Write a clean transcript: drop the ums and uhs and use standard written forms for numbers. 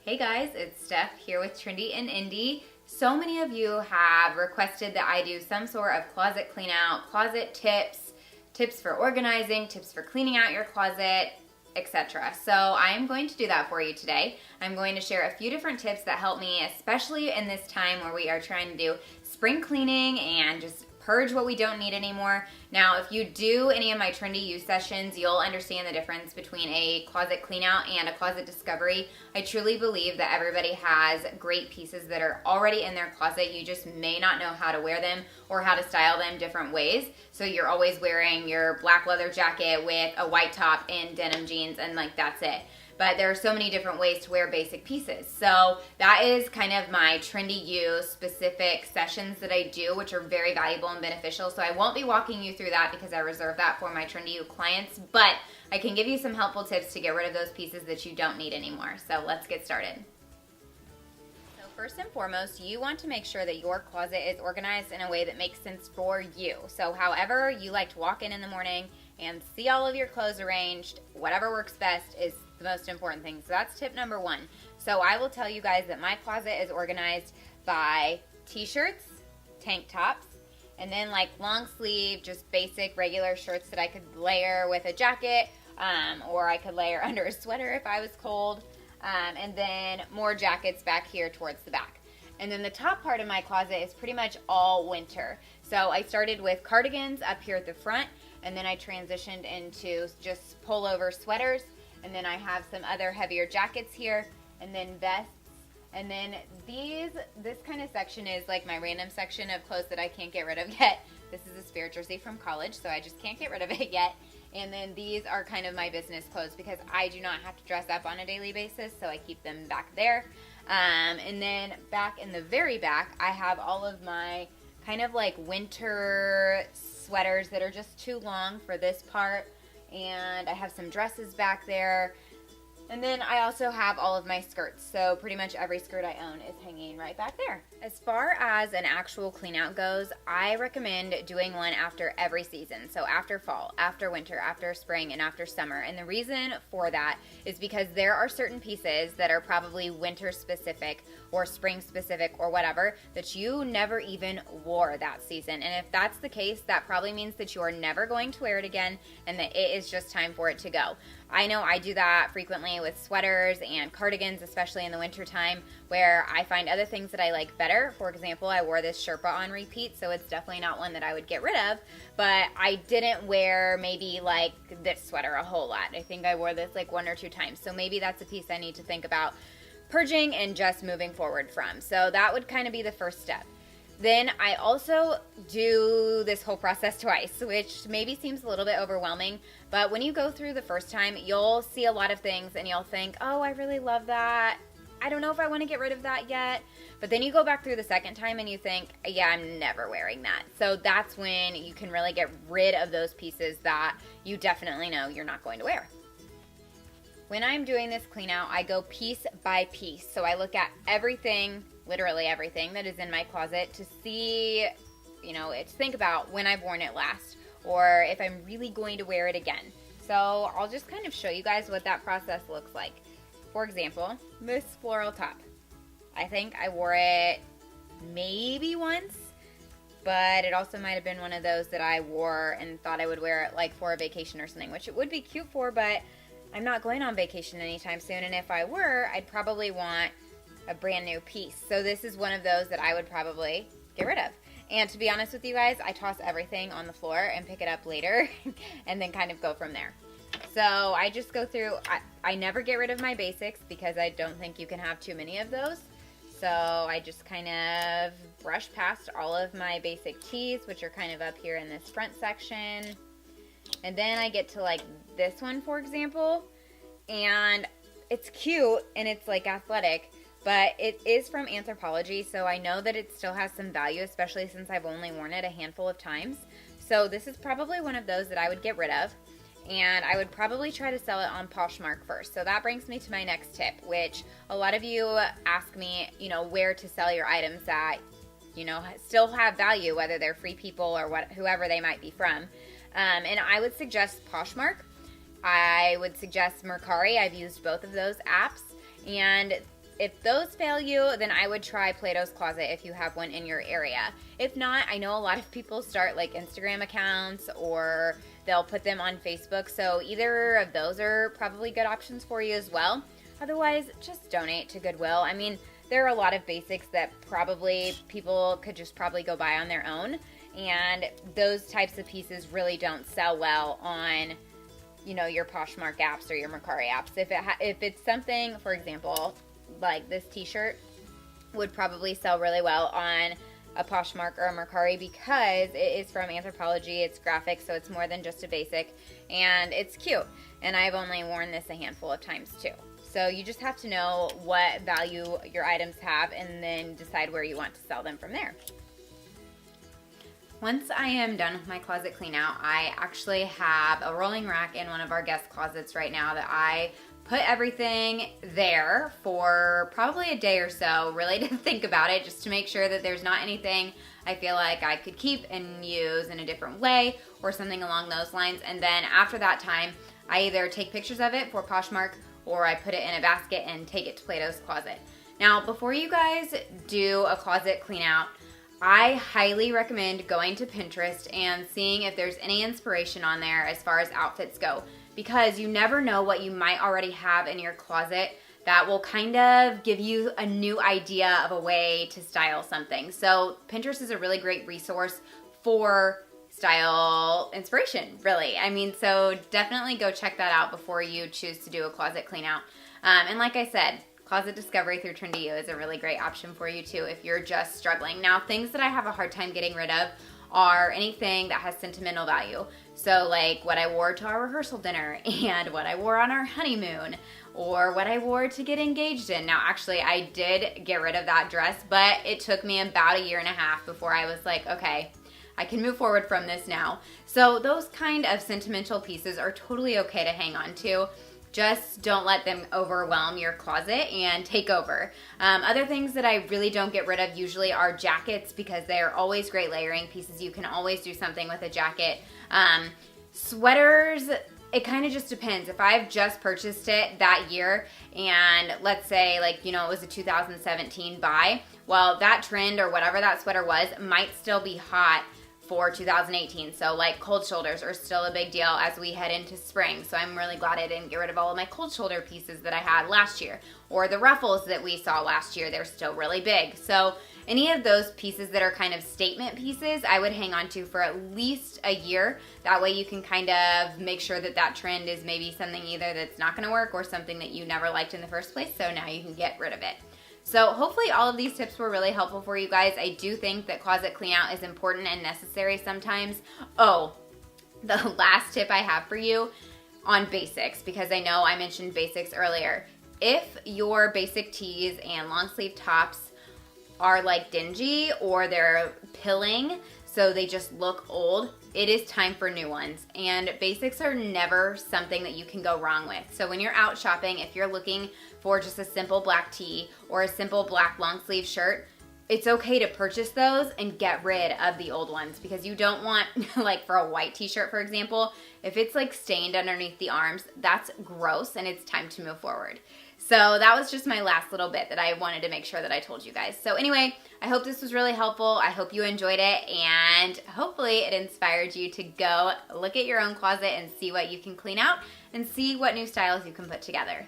Hey guys, it's Steph here with Trendy and Indie. So many of you have requested that I do some sort of closet clean out, closet tips for organizing, tips for cleaning out your closet, etc. So I am going to do that for you today. I'm going to share a few different tips that help me, especially in this time where we are trying to do spring cleaning and just purge what we don't need anymore. Now, if you do any of my Trendy You sessions, you'll understand the difference between a closet clean out and a closet discovery. I truly believe that everybody has great pieces that are already in their closet. You just may not know how to wear them or how to style them different ways. So you're always wearing your black leather jacket with a white top and denim jeans and that's it. But there are so many different ways to wear basic pieces. So that is kind of my Trendy You specific sessions that I do, which are very valuable and beneficial. So I won't be walking you through that because I reserve that for my Trendy You clients, but I can give you some helpful tips to get rid of those pieces that you don't need anymore. So let's get started. So first and foremost, you want to make sure that your closet is organized in a way that makes sense for you. So however you like to walk in the morning and see all of your clothes arranged, whatever works best is the most important thing. So that's tip number one. So I will tell you guys that my closet is organized by t-shirts, tank tops, and then long sleeve, just basic regular shirts that I could layer with a jacket, or I could layer under a sweater if I was cold, and then more jackets back here towards the back. And then the top part of my closet is pretty much all winter. So I started with cardigans up here at the front, and then I transitioned into just pullover sweaters. And then I have some other heavier jackets here, and then vests. And then this kind of section is like my random section of clothes that I can't get rid of yet. This is a Spirit jersey from college, so I just can't get rid of it yet. And then these are kind of my business clothes because I do not have to dress up on a daily basis, so I keep them back there. And then back in the very back, I have all of my kind of winter sweaters that are just too long for this part. And I have some dresses back there. And then I also have all of my skirts. So pretty much every skirt I own is hanging right back there. As far as an actual clean out goes, I recommend doing one after every season. So after fall, after winter, after spring, and after summer. And the reason for that is because there are certain pieces that are probably winter specific or spring specific or whatever that you never even wore that season. And if that's the case, that probably means that you are never going to wear it again and that it is just time for it to go. I know I do that frequently with sweaters and cardigans, especially in the winter time, where I find other things that I like better. For example, I wore this Sherpa on repeat, so it's definitely not one that I would get rid of, but I didn't wear maybe this sweater a whole lot. I think I wore this one or two times, so maybe that's a piece I need to think about purging and just moving forward from. So that would kind of be the first step. Then I also do this whole process twice, which maybe seems a little bit overwhelming, but when you go through the first time, you'll see a lot of things and you'll think, oh, I really love that. I don't know if I want to get rid of that yet. But then you go back through the second time and you think, yeah, I'm never wearing that. So that's when you can really get rid of those pieces that you definitely know you're not going to wear. When I'm doing this clean out, I go piece by piece. So I look at everything, literally everything that is in my closet to see, to think about when I've worn it last or if I'm really going to wear it again. So I'll just kind of show you guys what that process looks like. For example, this floral top. I think I wore it maybe once, but it also might have been one of those that I wore and thought I would wear it for a vacation or something, which it would be cute for, but I'm not going on vacation anytime soon, and if I were, I'd probably want a brand new piece. So this is one of those that I would probably get rid of. And to be honest with you guys, I toss everything on the floor and pick it up later and then kind of go from there. So I just go through, I never get rid of my basics because I don't think you can have too many of those. So I just kind of brush past all of my basic tees, which are kind of up here in this front section. And then I get to this one, for example, and it's cute and it's athletic, but it is from Anthropologie, so I know that it still has some value, especially since I've only worn it a handful of times. So this is probably one of those that I would get rid of, and I would probably try to sell it on Poshmark first. So that brings me to my next tip, which a lot of you ask me, where to sell your items that, still have value, whether they're free people or whoever they might be from. And I would suggest Poshmark. I would suggest Mercari. I've used both of those apps. And if those fail you, then I would try Plato's Closet if you have one in your area. If not, I know a lot of people start like Instagram accounts or they'll put them on Facebook. So either of those are probably good options for you as well. Otherwise, just donate to Goodwill. I mean, there are a lot of basics that probably people could just probably go buy on their own. And those types of pieces really don't sell well on, you know, your Poshmark apps or your Mercari apps. If it's something, for example, like this t-shirt would probably sell really well on a Poshmark or a Mercari because it is from Anthropologie, it's graphic, so it's more than just a basic, and it's cute. And I've only worn this a handful of times too. So you just have to know what value your items have and then decide where you want to sell them from there. Once I am done with my closet clean out, I actually have a rolling rack in one of our guest closets right now that I put everything there for probably a day or so, really to think about it, just to make sure that there's not anything I feel like I could keep and use in a different way or something along those lines. And then after that time, I either take pictures of it for Poshmark or I put it in a basket and take it to Plato's Closet. Now, before you guys do a closet clean out, I highly recommend going to Pinterest and seeing if there's any inspiration on there as far as outfits go, because you never know what you might already have in your closet that will kind of give you a new idea of a way to style something. So Pinterest is a really great resource for style inspiration, really. I mean, so definitely go check that out before you choose to do a closet clean out. And like I said, Closet Discovery through Trendy is a really great option for you too if you're just struggling. Now, things that I have a hard time getting rid of are anything that has sentimental value. So like what I wore to our rehearsal dinner and what I wore on our honeymoon or what I wore to get engaged in. Now, actually, I did get rid of that dress, but it took me about a year and a half before I was like, okay, I can move forward from this now. So those kind of sentimental pieces are totally okay to hang on to. Just don't let them overwhelm your closet and take over. Other things that I really don't get rid of usually are jackets because they're always great layering pieces. You can always do something with a jacket. Sweaters, it kind of just depends. If I've just purchased it that year and let's say like, you know, it was a 2017 buy, well, that trend or whatever that sweater was might still be hot for 2018. So like cold shoulders are still a big deal as we head into spring. So I'm really glad I didn't get rid of all of my cold shoulder pieces that I had last year. Or the ruffles that we saw last year, they're still really big. So any of those pieces that are kind of statement pieces, I would hang on to for at least a year. That way you can kind of make sure that that trend is maybe something either that's not gonna work or something that you never liked in the first place. So now you can get rid of it. So hopefully all of these tips were really helpful for you guys. I do think that closet clean out is important and necessary sometimes. Oh, the last tip I have for you on basics, because I know I mentioned basics earlier. If your basic tees and long sleeve tops are like dingy or they're pilling, so they just look old, it is time for new ones. And basics are never something that you can go wrong with. So when you're out shopping, if you're looking for just a simple black tee or a simple black long sleeve shirt, it's okay to purchase those and get rid of the old ones because you don't want, like for a white t-shirt, for example, if it's like stained underneath the arms, that's gross and it's time to move forward. So that was just my last little bit that I wanted to make sure that I told you guys. So anyway, I hope this was really helpful. I hope you enjoyed it and hopefully it inspired you to go look at your own closet and see what you can clean out and see what new styles you can put together.